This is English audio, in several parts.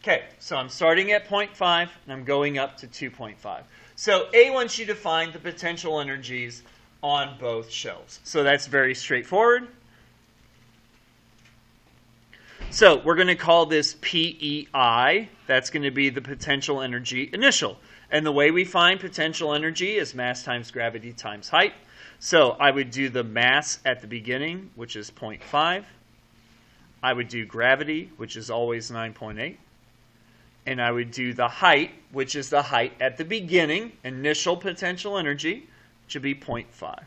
Okay, so I'm starting at 0.5 and I'm going up to 2.5. So A wants you to find the potential energies on both shelves. So that's very straightforward. So we're going to call this PEI. That's going to be the potential energy initial. And the way we find potential energy is mass times gravity times height. So I would do the mass at the beginning, which is 0.5. I would do gravity, which is always 9.8. And I would do the height, which is the height at the beginning, initial potential energy, which would be 0.5.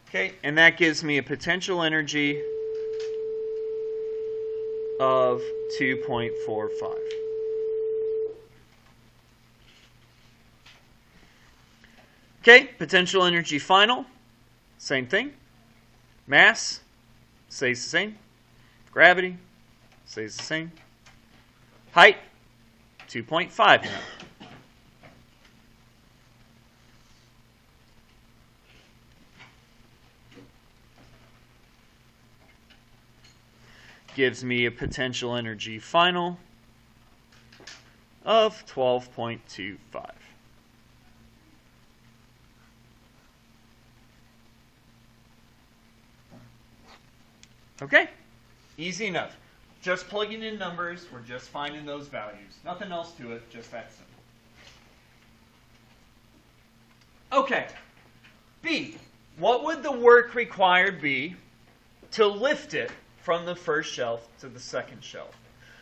Okay, and that gives me a potential energy of 2.45. Okay, potential energy final, same thing. Mass stays the same. Gravity stays the same. Height, 2.5 now. Gives me a potential energy final of 12.25. Okay, easy enough. Just plugging in numbers, we're just finding those values. Nothing else to it, just that simple. Okay, B, what would the work required be to lift it from the first shelf to the second shelf?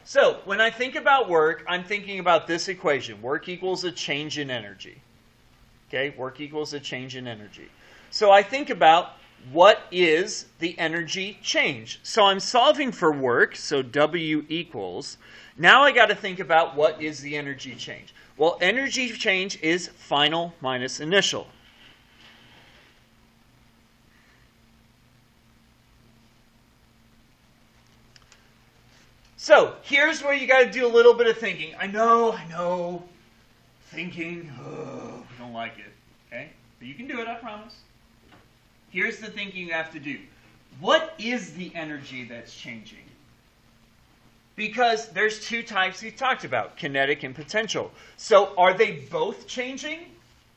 So when I think about work, I'm thinking about this equation. Work equals a change in energy. Okay, work equals a change in energy. So I think about what is the energy change. So I'm solving for work, so W equals. Now I got to think about what is the energy change. Well, energy change is final minus initial. So here's where you got to do a little bit of thinking. I know, thinking, we don't like it, okay? But you can do it, I promise. Here's the thinking you have to do. What is the energy that's changing? Because there's two types we talked about, kinetic and potential. So are they both changing?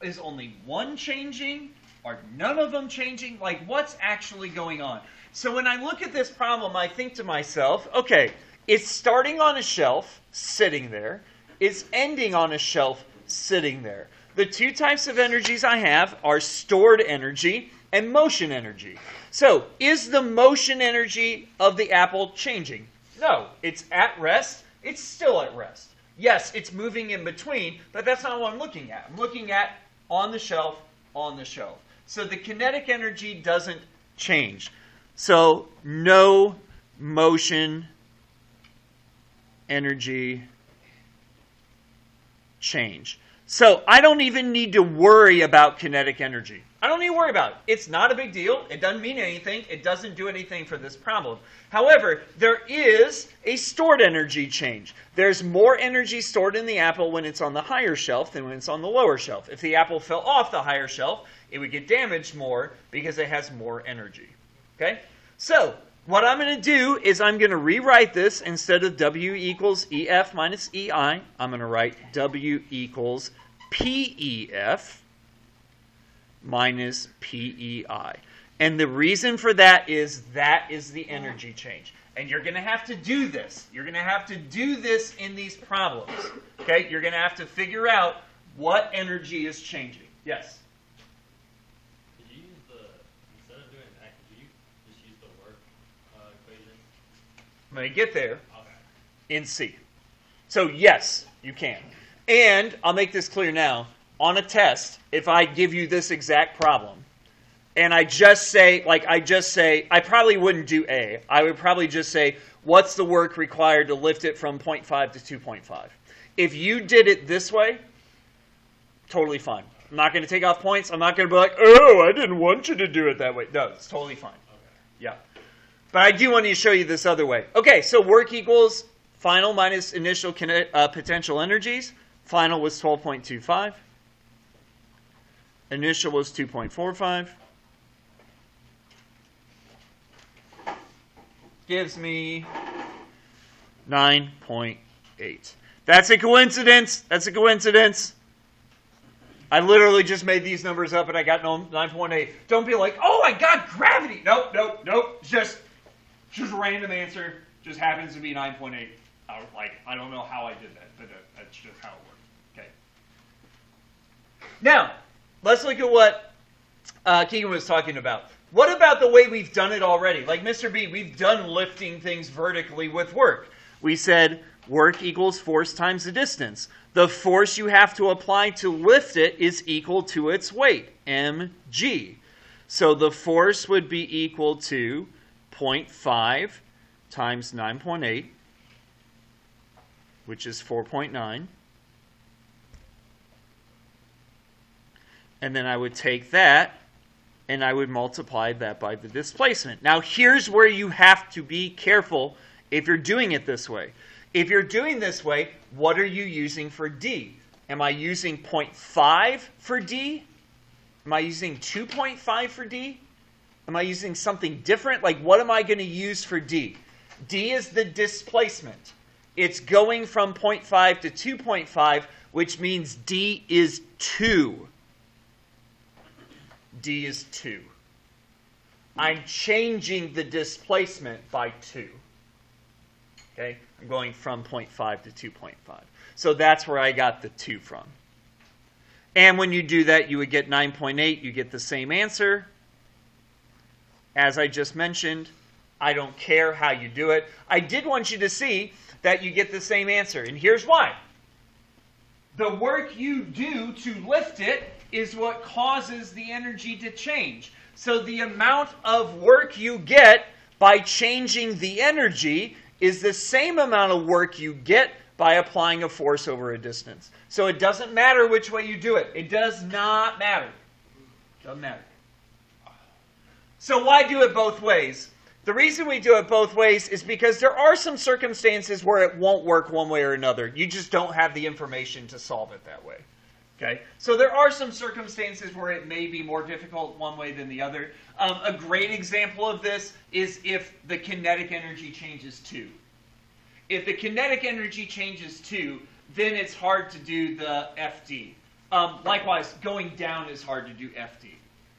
Is only one changing? Are none of them changing? Like, what's actually going on? So when I look at this problem, I think to myself, okay, it's starting on a shelf, sitting there. It's ending on a shelf, sitting there. The two types of energies I have are stored energy and motion energy. So, is the motion energy of the apple changing? No, it's at rest. It's still at rest. Yes, it's moving in between, but that's not what I'm looking at. I'm looking at on the shelf, on the shelf. So the kinetic energy doesn't change. So, no motion energy change. So I don't even need to worry about kinetic energy. I don't need to worry about it. It's not a big deal. It doesn't mean anything. It doesn't do anything for this problem. However, there is a stored energy change. There's more energy stored in the apple when it's on the higher shelf than when it's on the lower shelf. If the apple fell off the higher shelf, it would get damaged more because it has more energy. Okay? So what I'm going to do is I'm going to rewrite this. Instead of W equals EF minus EI, I'm going to write W equals PEF minus PEI. And the reason for that is the energy change. And you're going to have to do this. You're going to have to do this in these problems. Okay? You're going to have to figure out what energy is changing. Yes? Could you use instead of doing that, could you just use the work equation? I'm going to get there Okay. in C. So yes, you can. And I'll make this clear now. On a test, if I give you this exact problem, and I probably wouldn't do A. I would probably just say, what's the work required to lift it from 0.5 to 2.5? If you did it this way, totally fine. I'm not going to take off points. I'm not going to be like, oh, I didn't want you to do it that way. No, it's totally fine. Okay. Yeah. But I do want to show you this other way. Okay, so work equals final minus initial potential energies. Final was 12.25. Initial was 2.45. Gives me 9.8. That's a coincidence. That's a coincidence. I literally just made these numbers up and I got 9.8. Don't be like, oh, I got gravity. Nope, nope, nope. Just a random answer. Just happens to be 9.8. I don't know how I did that, but that's just how it worked. Okay. Now, let's look at what Keegan was talking about. What about the way we've done it already? Like Mr. B, we've done lifting things vertically with work. We said work equals force times the distance. The force you have to apply to lift it is equal to its weight, mg. So the force would be equal to 0.5 times 9.8, which is 4.9. And then I would take that and I would multiply that by the displacement. Now here's where you have to be careful if you're doing it this way. If you're doing this way, what are you using for D? Am I using 0.5 for D? Am I using 2.5 for D? Am I using something different? Like, what am I going to use for D? D is the displacement. It's going from 0.5 to 2.5, which means D is 2. D is 2. I'm changing the displacement by 2. Okay? I'm going from 0.5 to 2.5. So that's where I got the 2 from. And when you do that, you would get 9.8. You get the same answer. As I just mentioned, I don't care how you do it. I did want you to see that you get the same answer. And here's why. The work you do to lift it is what causes the energy to change. So the amount of work you get by changing the energy is the same amount of work you get by applying a force over a distance. So it doesn't matter which way you do it. It does not matter. Doesn't matter. So why do it both ways? The reason we do it both ways is because there are some circumstances where it won't work one way or another. You just don't have the information to solve it that way. Okay? So there are some circumstances where it may be more difficult one way than the other. A great example of this is if the kinetic energy changes too. If the kinetic energy changes too, then it's hard to do the FD. Likewise, going down is hard to do FD.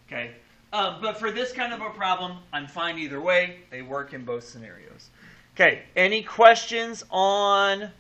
Okay? But for this kind of a problem, I'm fine either way. They work in both scenarios. Okay, any questions on